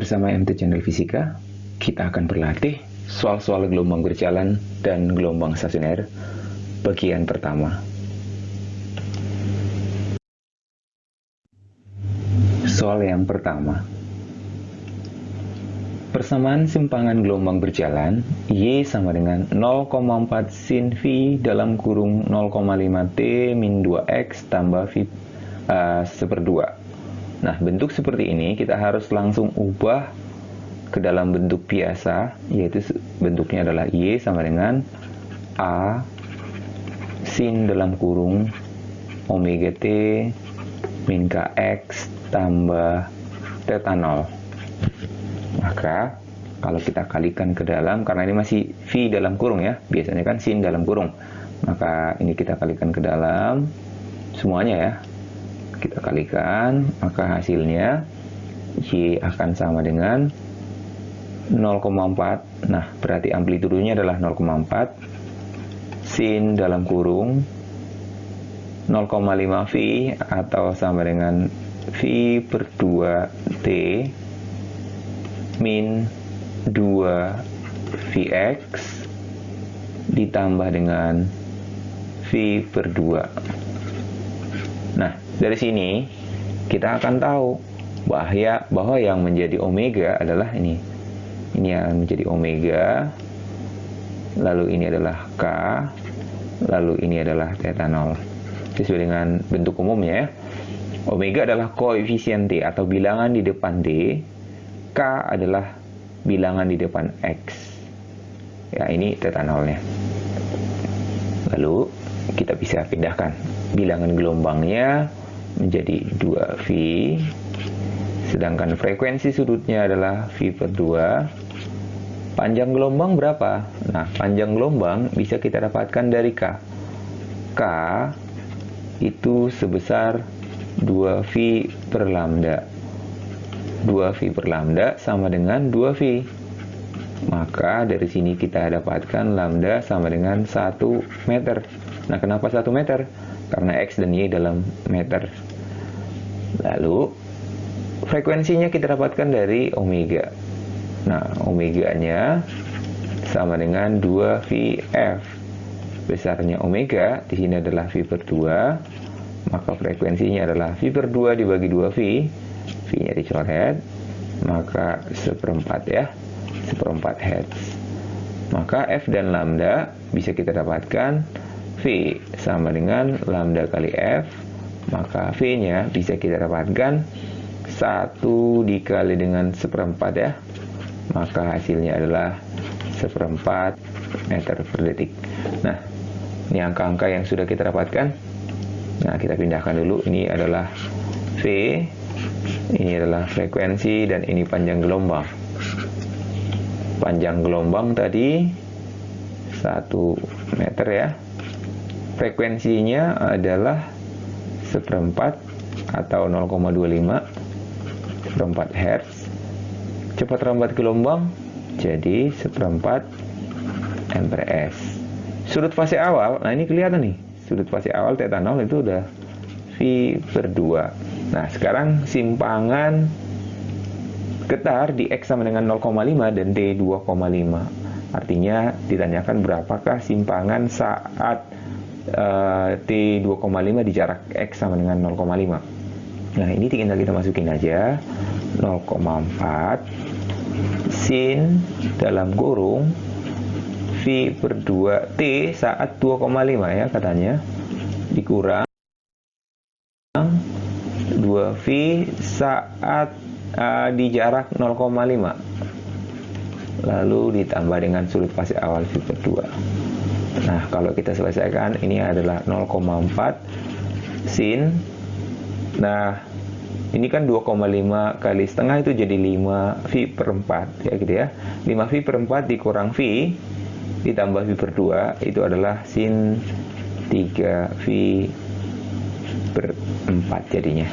Bersama MT Channel Fisika, kita akan berlatih soal-soal gelombang berjalan dan gelombang stasioner bagian pertama. Soal yang pertama. Persamaan simpangan gelombang berjalan Y sama dengan 0,4 sin V dalam kurung 0,5 T min 2X tambah V /2. Nah, bentuk seperti ini kita harus langsung ubah ke dalam bentuk biasa, yaitu bentuknya adalah Y sama dengan A sin dalam kurung omega T min KX tambah theta 0. Maka, kalau kita kalikan ke dalam, karena ini masih V dalam kurung ya, biasanya kan sin dalam kurung. Maka ini kita kalikan ke dalam, semuanya ya. Kita kalikan, maka hasilnya Y akan sama dengan 0,4. Nah, berarti amplitudenya adalah 0,4 sin dalam kurung 0,5 V atau sama dengan V per 2 T min 2 Vx ditambah dengan V per 2. Nah, dari sini kita akan tahu bahwa yang menjadi omega adalah ini. Ini yang menjadi omega, lalu ini adalah K, lalu ini adalah theta 0. Sesuai dengan bentuk umumnya ya. Omega adalah koefisien T atau bilangan di depan D, K adalah bilangan di depan X. Ya, ini theta 0-nya. Lalu kita bisa pindahkan bilangan gelombangnya menjadi 2V, sedangkan frekuensi sudutnya adalah V per 2. Panjang gelombang berapa? Nah, panjang gelombang bisa kita dapatkan dari K. K itu sebesar 2V per lambda. 2V per lambda sama dengan 2V. Maka dari sini kita dapatkan lambda sama dengan 1 meter. Nah, kenapa 1 meter? Karena X dan Y dalam meter. Lalu, frekuensinya kita dapatkan dari omega. Nah, omeganya sama dengan 2VF. Besarnya omega, di sini adalah V per 2. Maka frekuensinya adalah V per 2 dibagi 2V. V-nya dicoret. Maka 1/4 ya. 1/4 Hz. Maka F dan lambda bisa kita dapatkan V sama dengan lambda kali F, maka V-nya bisa kita dapatkan 1 dikali dengan 1/4 ya, maka hasilnya adalah 1/4 meter per detik. Nah, ini angka-angka yang sudah kita dapatkan. Nah, kita pindahkan dulu, ini adalah V, ini adalah frekuensi, dan ini panjang gelombang. Panjang gelombang tadi 1 meter ya. Frekuensinya adalah 1/4 atau 0,25 1/4 Hz. Cepat rambat gelombang jadi 1/4 mprs. Sudut fase awal, nah ini kelihatan nih. Sudut fase awal theta 0 itu udah V per 2. Nah, sekarang simpangan getar di X sama dengan 0,5 dan D 2,5. Artinya ditanyakan berapakah simpangan saat T 2,5 di jarak X sama dengan 0,5. Nah, ini tinggal kita masukin aja 0,4 sin dalam kurung V per 2 T saat 2,5 ya katanya, dikurang 2V saat di jarak 0,5, lalu ditambah dengan sudut fase awal V per 2. Nah, kalau kita selesaikan, ini adalah 0,4 sin. Nah, ini kan 2,5 kali setengah itu jadi 5V per 4 ya gitu ya. 5V per 4 dikurang V ditambah V per 2 itu adalah sin 3V per 4 jadinya.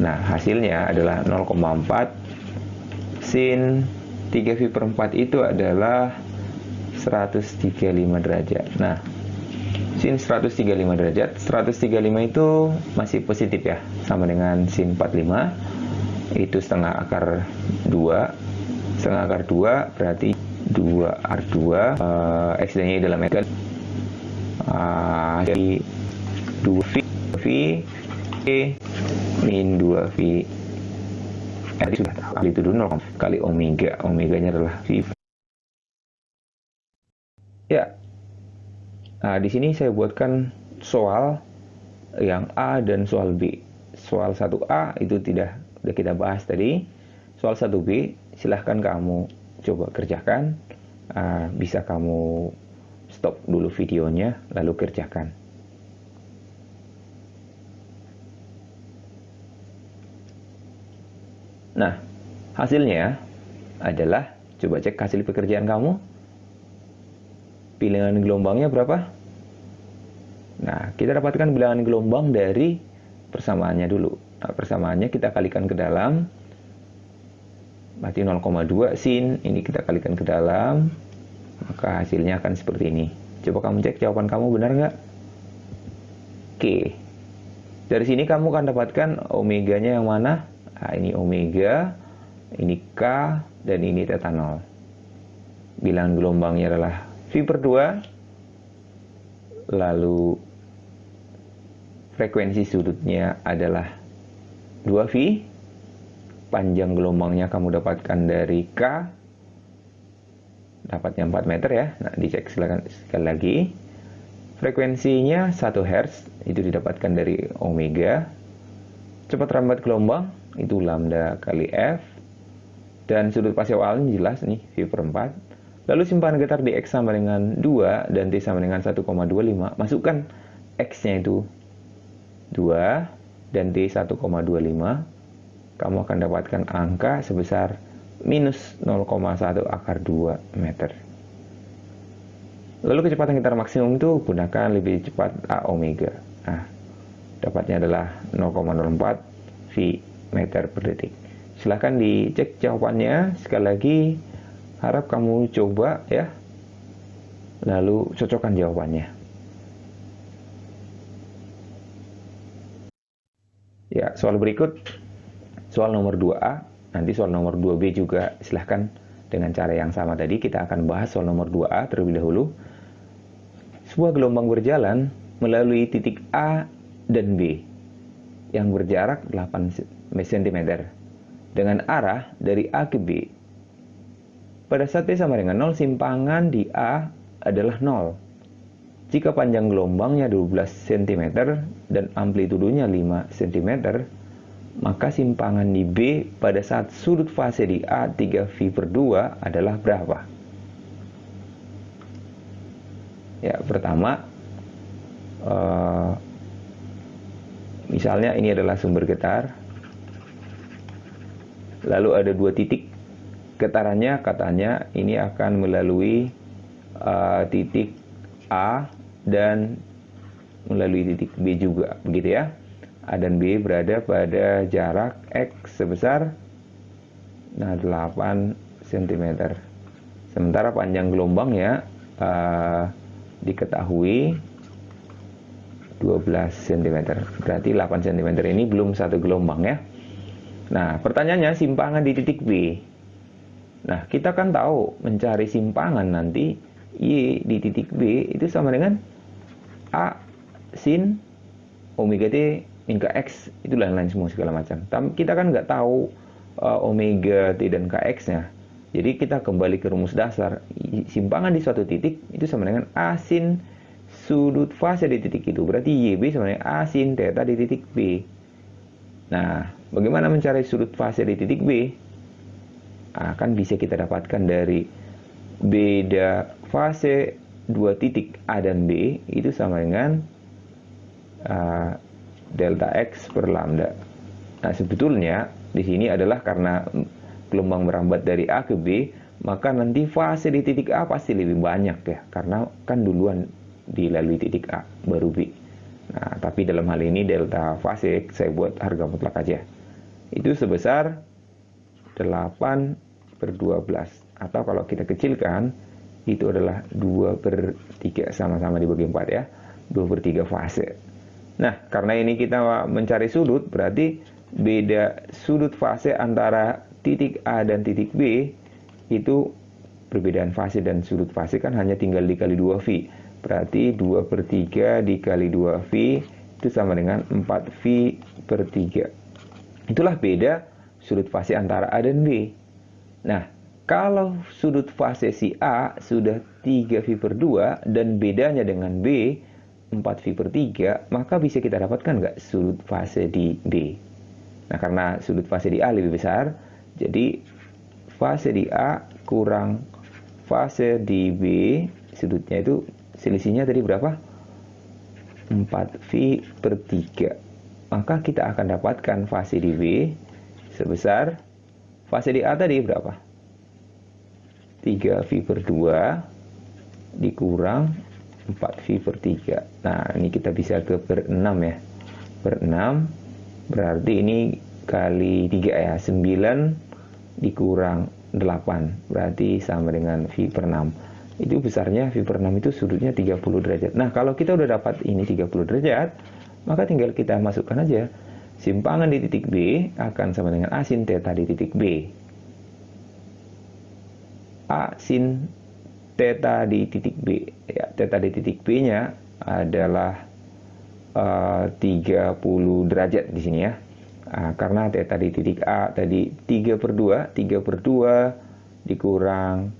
Nah, hasilnya adalah 0,4 sin 3V per 4 itu adalah 135 derajat. Nah, sin 135 derajat, 135 itu masih positif ya, sama dengan sin 45. itu setengah akar 2. Setengah akar 2 berarti 2 akar 2, X-nya dalam meter. Jadi 2V min 2V. Tadi sudah tahu, kali itu dulu 0 kali omega. Omeganya adalah V. Ya, nah di sini saya buatkan soal yang A dan soal B. Soal 1A itu udah kita bahas tadi. Soal 1B silahkan kamu coba kerjakan. Bisa kamu stop dulu videonya lalu kerjakan. Nah, hasilnya adalah, coba cek hasil pekerjaan kamu. Bilangan gelombangnya berapa? Nah, kita dapatkan bilangan gelombang dari persamaannya dulu. Nah, persamaannya kita kalikan ke dalam. Berarti 0,2 sin, ini kita kalikan ke dalam. Maka hasilnya akan seperti ini. Coba kamu cek jawaban kamu benar nggak? Oke. Dari sini kamu akan dapatkan omeganya yang mana? Nah, ini omega, ini K, dan ini theta 0. Bilangan gelombangnya adalah V/2. Lalu frekuensi sudutnya adalah 2V. Panjang gelombangnya kamu dapatkan dari K. Dapatnya 4 meter ya. Nah, dicek sekali lagi. Frekuensinya 1 Hz. Itu didapatkan dari omega. Cepat rambat gelombang itu lambda kali F. Dan sudut fase awalnya jelas nih, V/4. Lalu simpanan getar di X sama dengan 2 dan T sama dengan 1,25. Masukkan X-nya itu 2 dan T 1,25. Kamu akan dapatkan angka sebesar minus 0,1 akar 2 meter. Lalu kecepatan getar maksimum itu gunakan lebih cepat A omega. Nah, dapatnya adalah 0,04 V meter per detik. Silahkan dicek jawabannya. Sekali lagi, harap kamu coba ya. Lalu cocokkan jawabannya. Ya, soal berikut. Soal nomor 2A. Nanti soal nomor 2B juga silahkan dengan cara yang sama tadi. Kita akan bahas soal nomor 2A terlebih dahulu. Sebuah gelombang berjalan melalui titik A dan B yang berjarak 8 cm dengan arah dari A ke B. Pada saat T sama dengan 0, simpangan di A adalah 0. Jika panjang gelombangnya 12 cm dan amplitudonya 5 cm, maka simpangan di B pada saat sudut fase di A 3V/2 adalah berapa? Ya, pertama, misalnya ini adalah sumber getar. Lalu ada 2 titik. Getarannya katanya ini akan melalui titik A dan melalui titik B juga, begitu ya. A dan B berada pada jarak X sebesar 8 cm. Sementara panjang gelombangnya diketahui 12 cm. Berarti 8 cm ini belum satu gelombang ya. Nah, pertanyaannya simpangan di titik B. Nah, kita kan tahu mencari simpangan nanti Y di titik B itu sama dengan A sin omega T min Kx, itu lain-lain semua segala macam. Kita kan nggak tahu omega T dan Kx-nya. Jadi kita kembali ke rumus dasar. Simpangan di suatu titik itu sama dengan A sin sudut fase di titik itu. Berarti YB sama dengan A sin theta di titik B. Nah, bagaimana mencari sudut fase di titik B? Kan bisa kita dapatkan dari beda fase 2 titik A dan B itu sama dengan delta X per lambda. Nah, sebetulnya di sini adalah karena gelombang merambat dari A ke B, maka nanti fase di titik A pasti lebih banyak ya, karena kan duluan dilalui titik A, baru B. Nah, tapi dalam hal ini delta fase saya buat harga mutlak aja. Itu sebesar 8/12. Atau kalau kita kecilkan, itu adalah 2/3, sama-sama dibagi 4 ya. 2/3 fase. Nah, karena ini kita mencari sudut, berarti beda sudut fase antara titik A dan titik B itu perbedaan fase dan sudut fase kan hanya tinggal dikali 2V. Berarti 2/3 dikali 2V itu sama dengan 4V/3. Itulah beda sudut fase antara A dan B. Nah, kalau sudut fase si A sudah 3V/2 dan bedanya dengan B 4V/3, maka bisa kita dapatkan nggak sudut fase di B? Nah, karena sudut fase di A lebih besar, jadi fase di A kurang fase di B, sudutnya itu selisihnya tadi berapa? 4V/3. Maka kita akan dapatkan fase di B sebesar fase di A tadi berapa? 3V/2 dikurang 4V/3. Nah, ini kita bisa ke per 6 ya. Per 6 berarti ini kali 3 ya. 9 dikurang 8. Berarti sama dengan V/6. Itu besarnya V/6 itu sudutnya 30 derajat. Nah, kalau kita udah dapat ini 30 derajat, maka tinggal kita masukkan aja. Simpangan di titik B akan sama dengan A sin theta di titik B. A sin theta di titik B. Ya, theta di titik B-nya adalah 30 derajat di sini ya. Karena theta di titik A tadi 3/2, 3/2 dikurang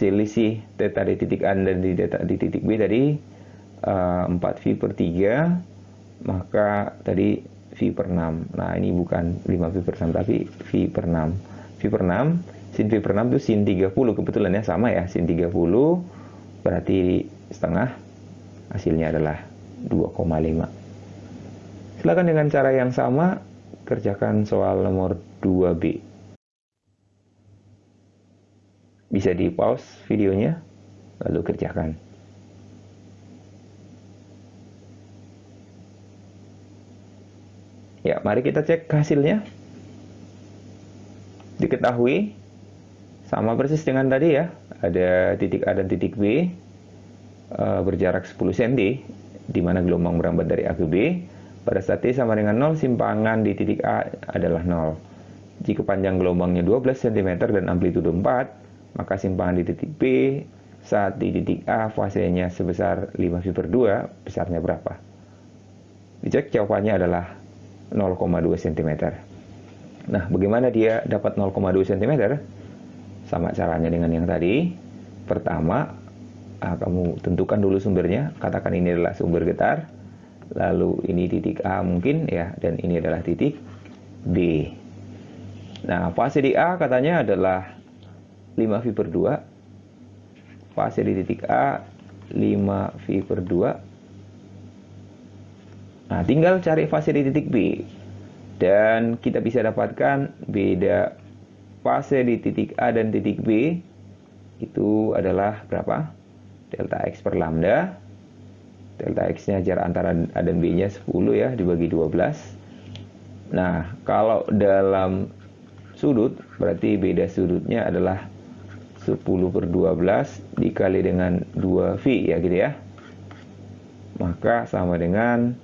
selisih theta di titik A dan di titik B tadi 4V/3, maka tadi V/6. Nah, ini bukan 5V/6 tapi V/6. V/6, sin V/6 itu sin 30, kebetulan ya sama ya, sin 30 berarti setengah, hasilnya adalah 2,5. Silakan dengan cara yang sama kerjakan soal nomor 2B. Bisa di pause videonya lalu kerjakan. Ya, mari kita cek hasilnya. Diketahui sama persis dengan tadi ya, ada titik A dan titik B berjarak 10 cm, di mana gelombang merambat dari A ke B. Pada saat T sama dengan 0, simpangan di titik A adalah 0. Jika panjang gelombangnya 12 cm dan amplitudo 4, maka simpangan di titik B saat di titik A fasenya sebesar 5V/2, besarnya berapa? Dicek, jawabannya adalah 0,2 cm. Nah, bagaimana dia dapat 0,2 cm? Sama caranya dengan yang tadi. Pertama, kamu tentukan dulu sumbernya. Katakan ini adalah sumber getar. Lalu ini titik A mungkin ya, dan ini adalah titik B. Nah, fase di A katanya adalah 5V/2. Fase di titik A 5V/2. Nah, tinggal cari fase di titik B. Dan kita bisa dapatkan beda fase di titik A dan titik B itu adalah berapa? Delta X per lambda. Delta X-nya jarak antara A dan B-nya 10 ya, dibagi 12. Nah, kalau dalam sudut, berarti beda sudutnya adalah 10/12 dikali dengan 2V ya gitu ya. Maka sama dengan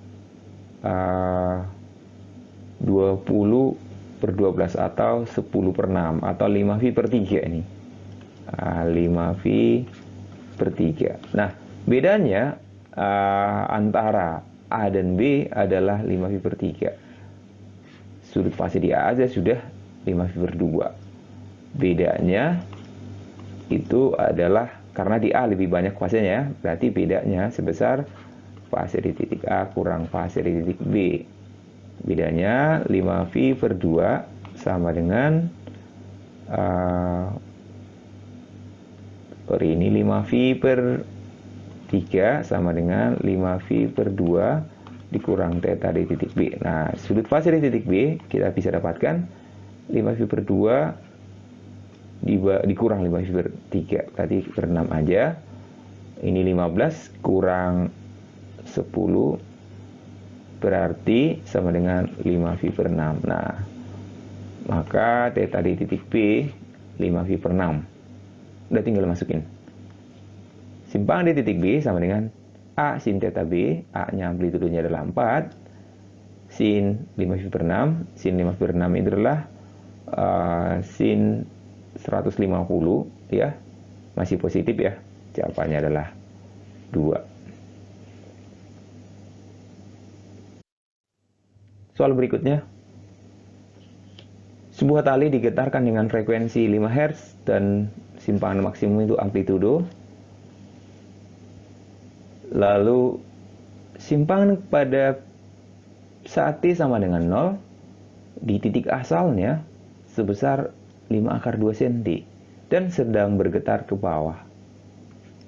20/12 atau 10/6 atau 5V/3 ini. 5V/3. Nah, bedanya antara A dan B adalah 5V/3. Sudut fase di A aja sudah 5V/2. Bedanya itu adalah karena di A lebih banyak fasenya ya, berarti bedanya sebesar fase di titik A kurang fase di titik B. Bedanya 5V/2 sama dengan ini 5V/3 sama dengan 5V/2 dikurang theta di titik B. Nah, sudut fase di titik B kita bisa dapatkan 5V/2 dikurang 5V/3, berarti per 6 aja. Ini 15 kurang 10 berarti sama dengan 5V/6. Nah, maka theta di titik B 5V/6. Udah tinggal masukin. Simpangan di titik B sama dengan A sin theta B, A-nya amplitudonya adalah 4. sin 5 pi/6. Sin 5 pi/6 itu adalah sin 150 ya. Masih positif ya. Jawabannya adalah 2. Soal berikutnya. Sebuah tali digetarkan dengan frekuensi 5 Hz dan simpangan maksimum itu amplitudo. Lalu simpangan pada saat T sama dengan 0 di titik asalnya sebesar 5/2 cm dan sedang bergetar ke bawah.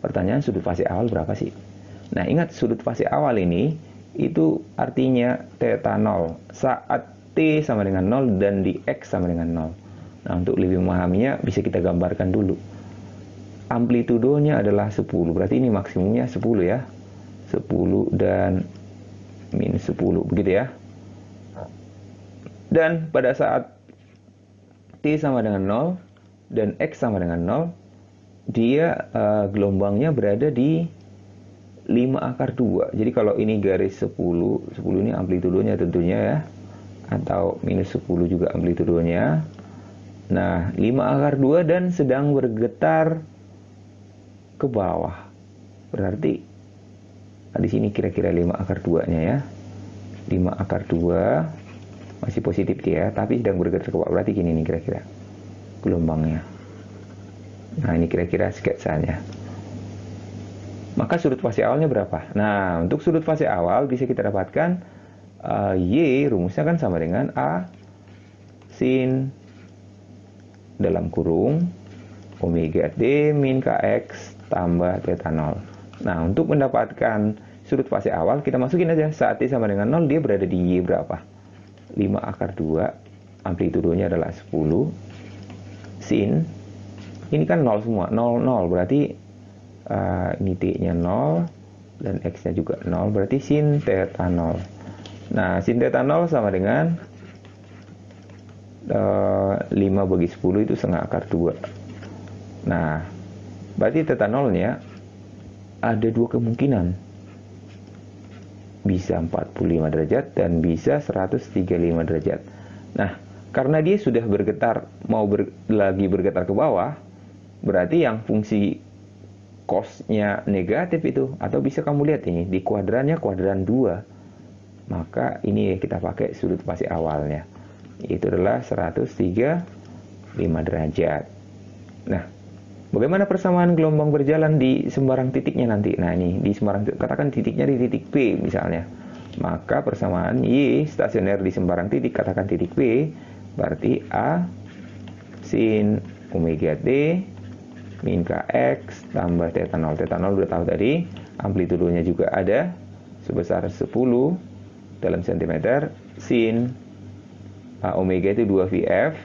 Pertanyaan, sudut fase awal berapa sih? Nah, ingat sudut fase awal ini itu artinya theta 0 saat T sama dengan 0 dan di X sama dengan 0. Nah, untuk lebih memahaminya bisa kita gambarkan dulu. Amplitudonya adalah 10, berarti ini maksimumnya 10 ya. 10 dan minus 10, begitu ya. Dan pada saat T sama dengan 0 dan X sama dengan 0, dia gelombangnya berada di 5/2. Jadi kalau ini garis 10 ini amplitudonya tentunya ya. Atau minus 10 juga amplitudonya. Nah, 5/2 dan sedang bergetar ke bawah. Berarti di sini kira-kira 5/2-nya ya. 5/2 masih positif dia, tapi sedang bergetar ke bawah. Berarti gini nih kira-kira gelombangnya. Nah, ini kira-kira sketsanya. Maka sudut fase awalnya berapa? Nah, untuk sudut fase awal bisa kita dapatkan Y rumusnya kan sama dengan A sin dalam kurung omega T min Kx tambah theta 0. Nah, untuk mendapatkan sudut fase awal kita masukin aja saat T sama dengan 0 dia berada di Y berapa? 5/2, amplitudonya adalah 10 sin ini kan 0 semua, 0 0 berarti ini T-nya 0 dan X-nya juga 0, berarti sin theta 0. Nah, sin theta 0 sama dengan 5/10 itu setengah akar 2. Nah, berarti theta 0-nya ada dua kemungkinan. Bisa 45 derajat dan bisa 135 derajat. Nah, karena dia sudah bergetar, lagi bergetar ke bawah, berarti yang fungsi cos-nya negatif itu, atau bisa kamu lihat ini, di kuadrannya kuadran 2. Maka ini kita pakai sudut fase awalnya. Itu adalah 135 derajat. Nah, bagaimana persamaan gelombang berjalan di sembarang titiknya nanti? Nah, ini di sembarang, katakan titiknya di titik P misalnya. Maka persamaan Y stasioner di sembarang titik, katakan titik P, berarti A sin omega T min Kx tambah theta 0. Theta 0 udah tahu tadi, amplitudonya juga ada sebesar 10 dalam sentimeter, sin omega itu 2 VF,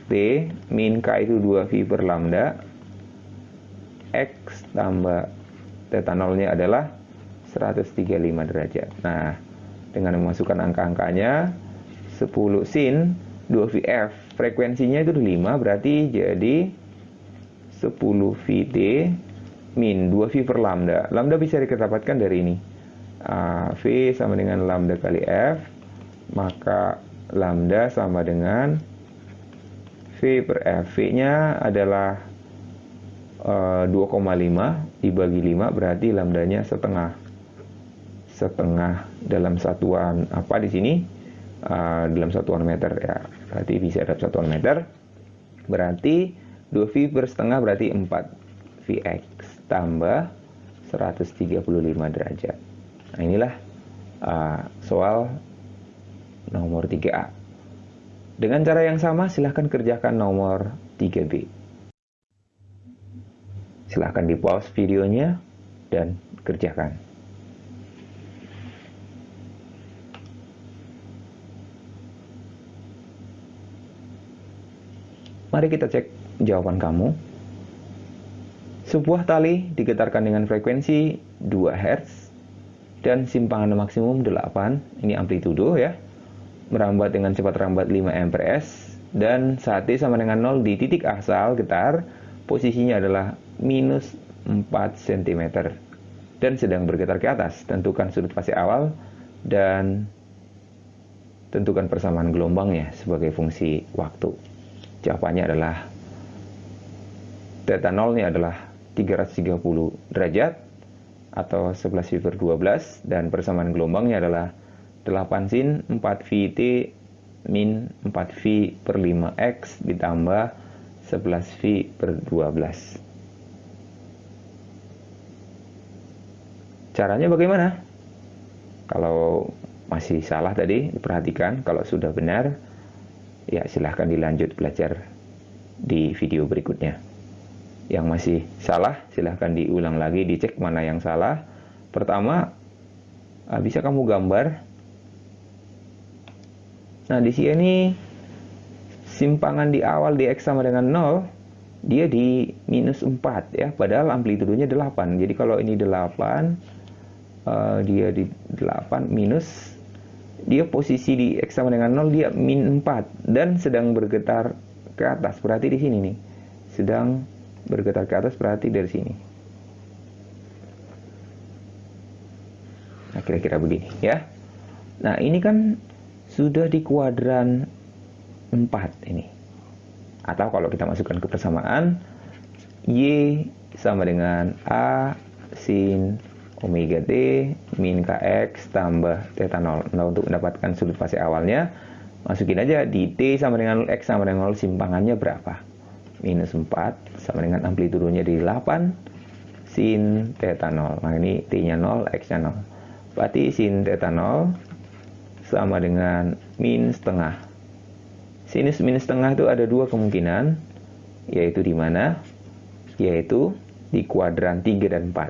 T min K itu 2 V per lambda, X tambah theta 0-nya adalah 135 derajat. Nah, dengan memasukkan angka-angkanya, 10 sin 2 VF, frekuensinya itu 5, berarti jadi 10 VT min 2 V per lambda. Lambda bisa didapatkan dari ini. V sama dengan lambda kali F, maka lambda sama dengan V per F. V-nya adalah 2,5 dibagi 5, berarti lambdanya setengah. Setengah dalam satuan apa di sini? Dalam satuan meter ya. Berarti bisa dalam satuan meter. Berarti 2 V per setengah berarti 4 Vx tambah 135 derajat. Nah, inilah soal nomor 3A. Dengan cara yang sama, silahkan kerjakan nomor 3B. Silahkan di pause videonya dan kerjakan. Mari kita cek jawaban kamu. Sebuah tali digetarkan dengan frekuensi 2 Hz dan simpangan maksimum 8, ini amplitudo ya, merambat dengan cepat rambat 5 amperes, dan saat T sama dengan 0 di titik asal getar, posisinya adalah minus 4 cm, dan sedang bergetar ke atas. Tentukan sudut fase awal dan tentukan persamaan gelombangnya sebagai fungsi waktu. Jawabannya adalah theta 0 nya adalah 330 derajat atau 11 pi/12, dan persamaan gelombangnya adalah 8 sin 4 VT min 4 V/5X ditambah 11 V/12. Caranya bagaimana? Kalau masih salah tadi, perhatikan. Kalau sudah benar, ya silahkan dilanjut belajar di video berikutnya. Yang masih salah, silahkan diulang lagi, dicek mana yang salah. Pertama, bisa kamu gambar. Nah, di sini simpangan di awal di X sama dengan 0, dia di minus 4 ya, padahal amplitudenya 8. Jadi kalau ini 8, dia di 8 minus, dia posisi di X sama dengan 0, dia min 4 dan sedang bergetar ke atas. Berarti di sini nih, sedang bergetar ke atas, berarti dari sini. Nah, kira-kira begini ya. Nah, ini kan sudah di kuadran 4 ini. Atau kalau kita masukkan ke persamaan, Y sama dengan A sin omega T min KX tambah theta 0. Nah, untuk mendapatkan sudut fase awalnya, masukin aja di T sama dengan 0, X sama dengan 0, simpangannya berapa? Minus 4 sama dengan amplitudenya di 8 sin theta 0. Nah, ini T-nya 0, X-nya 0. Berarti sin theta 0 sama dengan min setengah. Sinus min setengah itu ada dua kemungkinan, yaitu di mana? Yaitu di kuadran 3 dan 4.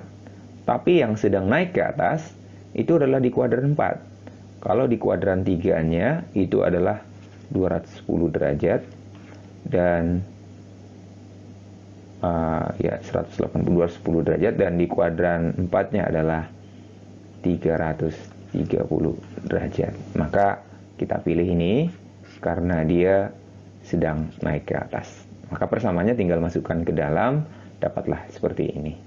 Tapi yang sedang naik ke atas itu adalah di kuadran 4. Kalau di kuadran 3-nya itu adalah 210 derajat dan 180 derajat, dan di kuadran 4-nya adalah 330 derajat. Maka kita pilih ini karena dia sedang naik ke atas. Maka persamaannya tinggal masukkan ke dalam, dapatlah seperti ini.